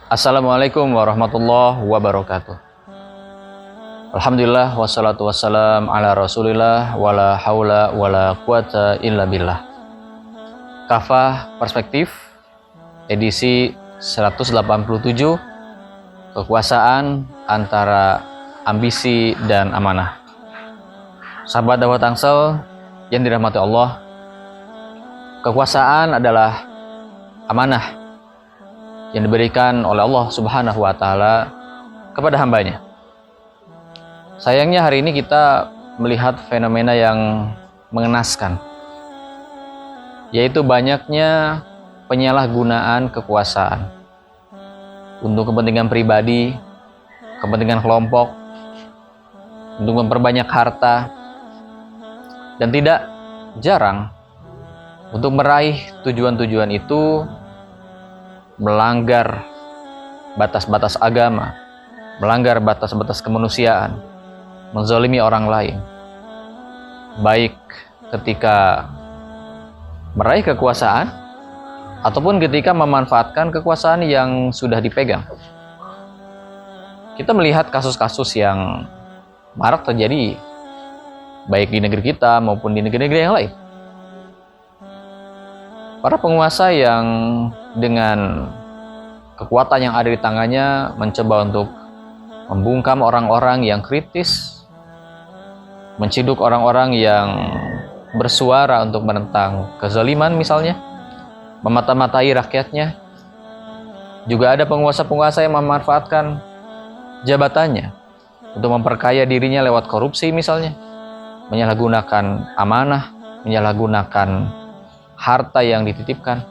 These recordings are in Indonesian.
Assalamualaikum warahmatullahi wabarakatuh. Alhamdulillah wassalatu wassalam ala rasulillah wala haula wala quwata illa billah. Kafah Perspektif edisi 187, kekuasaan antara ambisi dan amanah. Sahabat dakwah Tangsel yang dirahmati Allah, kekuasaan adalah amanah yang diberikan oleh Allah Subhanahu wa Ta'ala kepada hambanya. Sayangnya hari ini kita melihat fenomena yang mengenaskan, yaitu banyaknya penyalahgunaan kekuasaan untuk kepentingan pribadi, kepentingan kelompok, untuk memperbanyak harta, dan tidak jarang untuk meraih tujuan-tujuan itu melanggar batas-batas agama, melanggar batas-batas kemanusiaan, menzalimi orang lain, baik ketika meraih kekuasaan ataupun ketika memanfaatkan kekuasaan yang sudah dipegang. Kita melihat kasus-kasus yang marak terjadi baik di negeri kita maupun di negeri-negeri yang lain. Para penguasa yang dengan kekuatan yang ada di tangannya mencoba untuk membungkam orang-orang yang kritis, menciduk orang-orang yang bersuara untuk menentang kezaliman misalnya, memata-matai rakyatnya. Juga ada penguasa-penguasa yang memanfaatkan jabatannya untuk memperkaya dirinya lewat korupsi misalnya, menyalahgunakan amanah, menyalahgunakan harta yang dititipkan,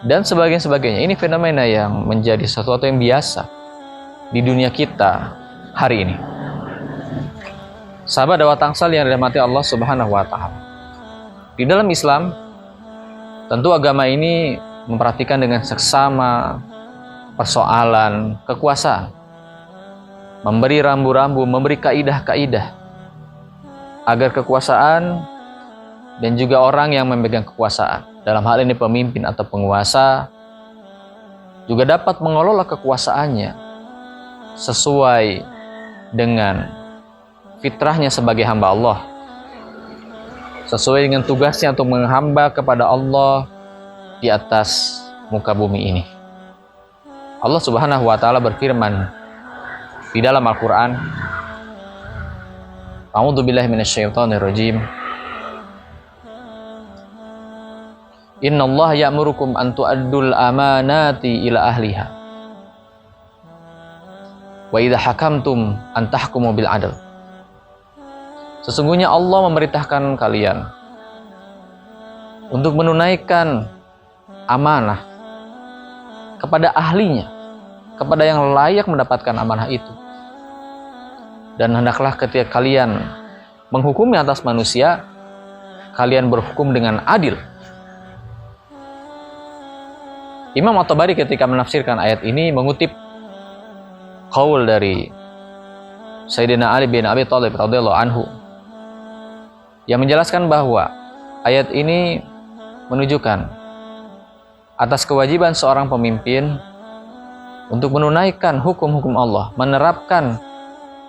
dan sebagainya. Ini fenomena yang menjadi sesuatu yang biasa di dunia kita hari ini. Sahabat dakwah Tangsel yang dirahmati Allah Subhanahu wa Ta'ala, di dalam Islam tentu agama ini memperhatikan dengan seksama persoalan kekuasaan, memberi rambu-rambu, memberi kaidah-kaidah agar kekuasaan dan juga orang yang memegang kekuasaan, dalam hal ini pemimpin atau penguasa, juga dapat mengelola kekuasaannya sesuai dengan fitrahnya sebagai hamba Allah, sesuai dengan tugasnya untuk menghamba kepada Allah di atas muka bumi ini. Allah Subhanahu wa Ta'ala berfirman di dalam Al-Quran, A'udzubillahi minasyaitonirrajim, Innallaha ya'murukum an tu'addul amanati ila ahliha wa idza hakamtum an tahkumu bil adl. Sesungguhnya Allah memerintahkan kalian untuk menunaikan amanah kepada ahlinya, kepada yang layak mendapatkan amanah itu. Dan hendaklah ketika kalian menghukumi atas manusia, kalian berhukum dengan adil. Imam At-Tabari ketika menafsirkan ayat ini mengutip qaul dari Sayyidina Ali bin Abi Thalib radhiyallahu anhu yang menjelaskan bahwa ayat ini menunjukkan atas kewajiban seorang pemimpin untuk menunaikan hukum-hukum Allah, menerapkan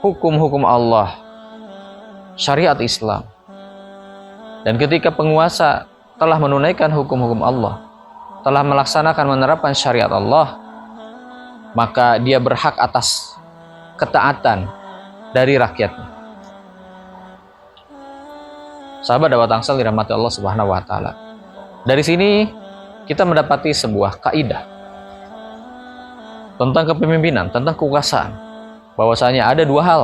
hukum-hukum Allah, syariat Islam. Dan ketika penguasa telah menunaikan hukum-hukum Allah, telah melaksanakan menerapkan syariat Allah, maka dia berhak atas ketaatan dari rakyatnya. Sahabat dakwah Tangsel dirahmati Allah Subhanahu wa Ta'ala, dari sini kita mendapati sebuah kaidah tentang kepemimpinan, tentang kekuasaan, bahwasanya ada dua hal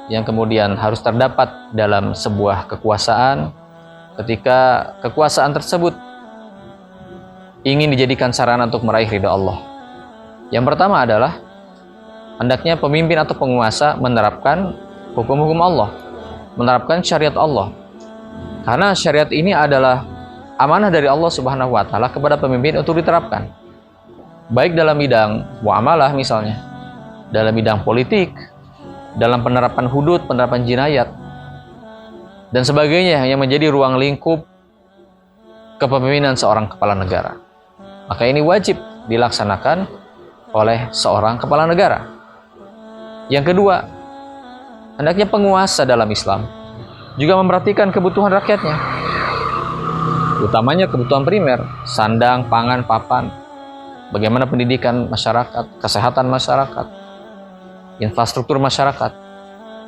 yang kemudian harus terdapat dalam sebuah kekuasaan ketika kekuasaan tersebut ingin dijadikan sarana untuk meraih ridha Allah. Yang pertama adalah hendaknya pemimpin atau penguasa menerapkan hukum-hukum Allah, menerapkan syariat Allah. Karena syariat ini adalah amanah dari Allah Subhanahu wa Ta'ala kepada pemimpin untuk diterapkan. Baik dalam bidang muamalah misalnya, dalam bidang politik, dalam penerapan hudud, penerapan jinayat, dan sebagainya yang menjadi ruang lingkup kepemimpinan seorang kepala negara. Maka ini wajib dilaksanakan oleh seorang kepala negara. Yang kedua, hendaknya penguasa dalam Islam juga memperhatikan kebutuhan rakyatnya, utamanya kebutuhan primer, sandang, pangan, papan, bagaimana pendidikan masyarakat, kesehatan masyarakat, infrastruktur masyarakat.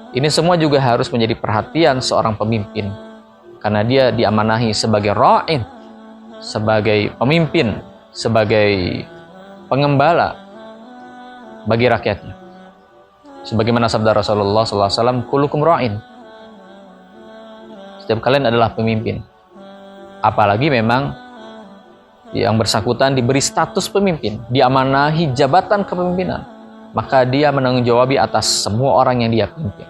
Ini semua juga harus menjadi perhatian seorang pemimpin, karena dia diamanahi sebagai ra'in, sebagai pemimpin, sebagai pengembala bagi rakyatnya. Sebagaimana sabda Rasulullah SAW, kullukum ra'in. Setiap kalian adalah pemimpin. Apalagi memang yang bersangkutan diberi status pemimpin, diamanahi jabatan kepemimpinan, maka dia menanggung atas semua orang yang dia pimpin.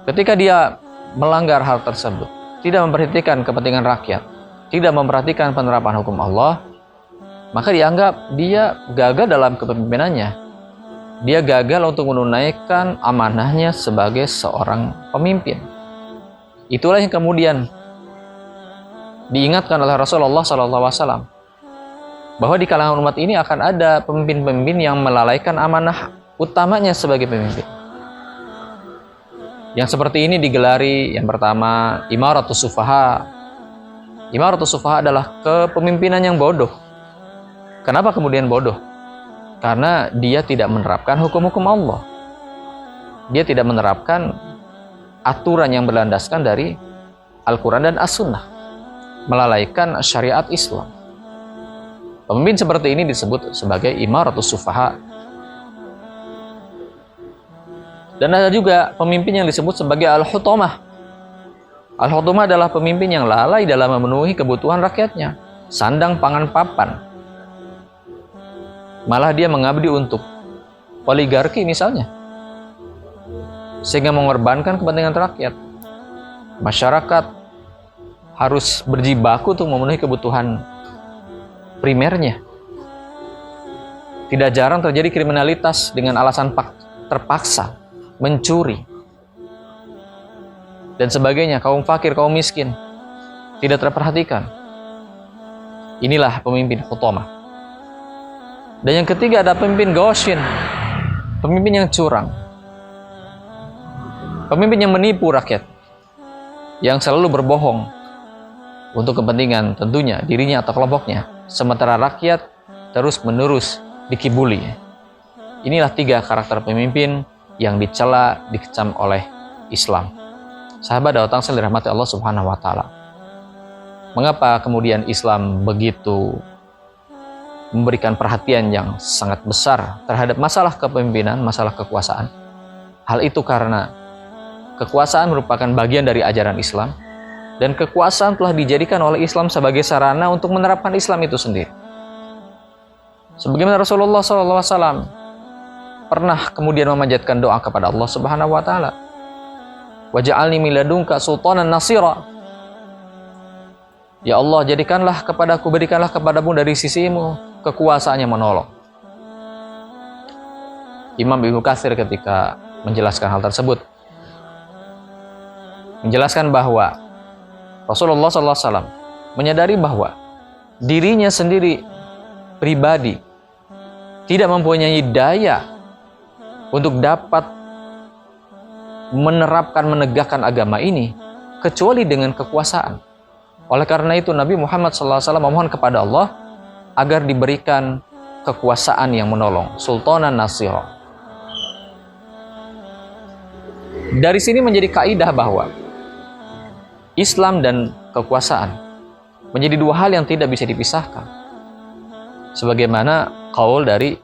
Ketika dia melanggar hal tersebut, tidak memperhatikan kepentingan rakyat, tidak memperhatikan penerapan hukum Allah, maka dianggap dia gagal dalam kepemimpinannya. Dia gagal untuk menunaikan amanahnya sebagai seorang pemimpin. Itulah yang kemudian diingatkan oleh Rasulullah SAW, bahwa di kalangan umat ini akan ada pemimpin-pemimpin yang melalaikan amanah utamanya sebagai pemimpin. Yang seperti ini digelari yang pertama Imaratus Sufaha. Imaratus Sufaha adalah kepemimpinan yang bodoh. Kenapa kemudian bodoh? Karena dia tidak menerapkan hukum-hukum Allah. Dia tidak menerapkan aturan yang berlandaskan dari Al-Quran dan As-Sunnah, melalaikan syariat Islam. Pemimpin seperti ini disebut sebagai Imaratus Sufaha. Dan ada juga pemimpin yang disebut sebagai Al-Hutamah. Al-Hutamah adalah pemimpin yang lalai dalam memenuhi kebutuhan rakyatnya, sandang, pangan, papan. Malah dia mengabdi untuk oligarki misalnya, sehingga mengorbankan kepentingan rakyat. Masyarakat harus berjibaku untuk memenuhi kebutuhan primernya. Tidak jarang terjadi kriminalitas dengan alasan terpaksa, mencuri, dan sebagainya. Kaum fakir, kaum miskin tidak terperhatikan. Inilah pemimpin hutamah. Dan yang ketiga ada pemimpin ghashin, pemimpin yang curang, pemimpin yang menipu rakyat, yang selalu berbohong untuk kepentingan tentunya dirinya atau kelompoknya, sementara rakyat terus-menerus dikibuli. Inilah tiga karakter pemimpin yang dicela, dikecam oleh Islam. Sahabat Dawah Tangsel dirahmati Allah Subhanahu wa taala. Mengapa kemudian Islam begitu memberikan perhatian yang sangat besar terhadap masalah kepemimpinan, masalah kekuasaan? Hal itu karena kekuasaan merupakan bagian dari ajaran Islam, dan kekuasaan telah dijadikan oleh Islam sebagai sarana untuk menerapkan Islam itu sendiri. Sebagaimana Rasulullah SAW pernah kemudian memanjatkan doa kepada Allah Subhanahu wa taala, waj'alni min ladunka sultanan nasira. Ya Allah, jadikanlah kepadaku, berikanlah kepadamu dari sisimu kekuasaan yang menolong. Imam Ibnu Katsir ketika menjelaskan hal tersebut menjelaskan bahwa Rasulullah SAW menyadari bahwa dirinya sendiri pribadi tidak mempunyai daya untuk dapat menerapkan, menegakkan agama ini kecuali dengan kekuasaan. Oleh karena itu Nabi Muhammad SAW memohon kepada Allah agar diberikan kekuasaan yang menolong, sultanan nasira. Dari sini menjadi kaidah bahwa Islam dan kekuasaan menjadi dua hal yang tidak bisa dipisahkan. Sebagaimana qaul dari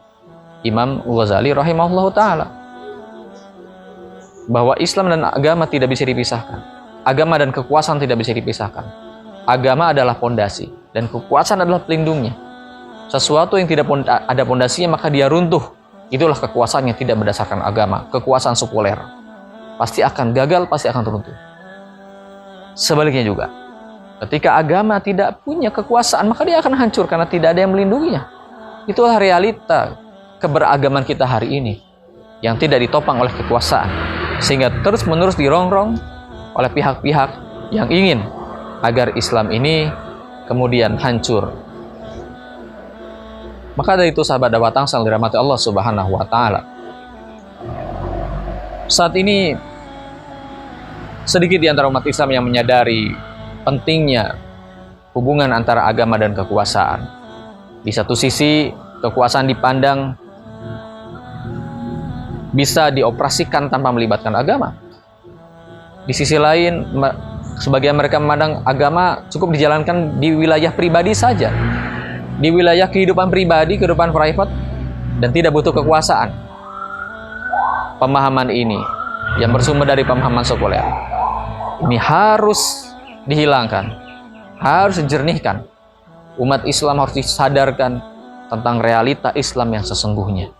Imam Ghazali rahimahullah ta'ala, bahwa Islam dan agama tidak bisa dipisahkan. Agama dan kekuasaan tidak bisa dipisahkan. Agama adalah pondasi dan kekuasaan adalah pelindungnya. Sesuatu yang tidak ada pondasinya maka dia runtuh. Itulah kekuasaan yang tidak berdasarkan agama, kekuasaan sekuler. Pasti akan gagal, pasti akan runtuh. Sebaliknya juga, ketika agama tidak punya kekuasaan maka dia akan hancur karena tidak ada yang melindunginya. Itulah realita keberagaman kita hari ini yang tidak ditopang oleh kekuasaan, sehingga terus-menerus dirongrong oleh pihak-pihak yang ingin agar Islam ini kemudian hancur. Maka dari itu sahabat dakwah Tangsel dirahmati Allah Subhanahu wa taala. Saat ini sedikit di antara umat Islam yang menyadari pentingnya hubungan antara agama dan kekuasaan. Di satu sisi, kekuasaan dipandang bisa dioperasikan tanpa melibatkan agama. Di sisi lain, sebagian mereka memandang agama cukup dijalankan di wilayah pribadi saja, di wilayah kehidupan pribadi, kehidupan private, dan tidak butuh kekuasaan. Pemahaman ini yang bersumber dari pemahaman sekuler ini harus dihilangkan, harus dijernihkan. Umat Islam harus disadarkan tentang realita Islam yang sesungguhnya,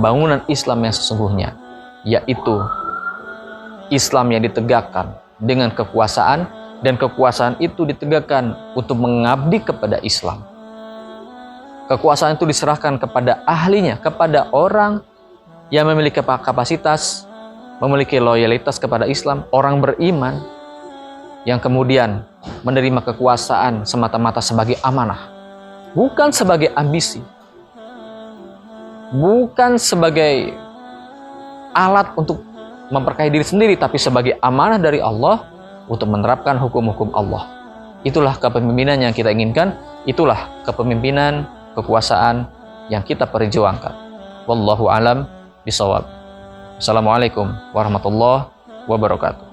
bangunan Islam yang sesungguhnya, yaitu Islam yang ditegakkan dengan kekuasaan, dan kekuasaan itu ditegakkan untuk mengabdi kepada Islam. Kekuasaan itu diserahkan kepada ahlinya, kepada orang yang memiliki kapasitas, memiliki loyalitas kepada Islam, orang beriman yang kemudian menerima kekuasaan semata-mata sebagai amanah, bukan sebagai ambisi, bukan sebagai alat untuk memperkaya diri sendiri, tapi sebagai amanah dari Allah untuk menerapkan hukum-hukum Allah. Itulah kepemimpinan yang kita inginkan, itulah kepemimpinan, kekuasaan yang kita perjuangkan. Wallahu alam bishawab. Assalamualaikum warahmatullahi wabarakatuh.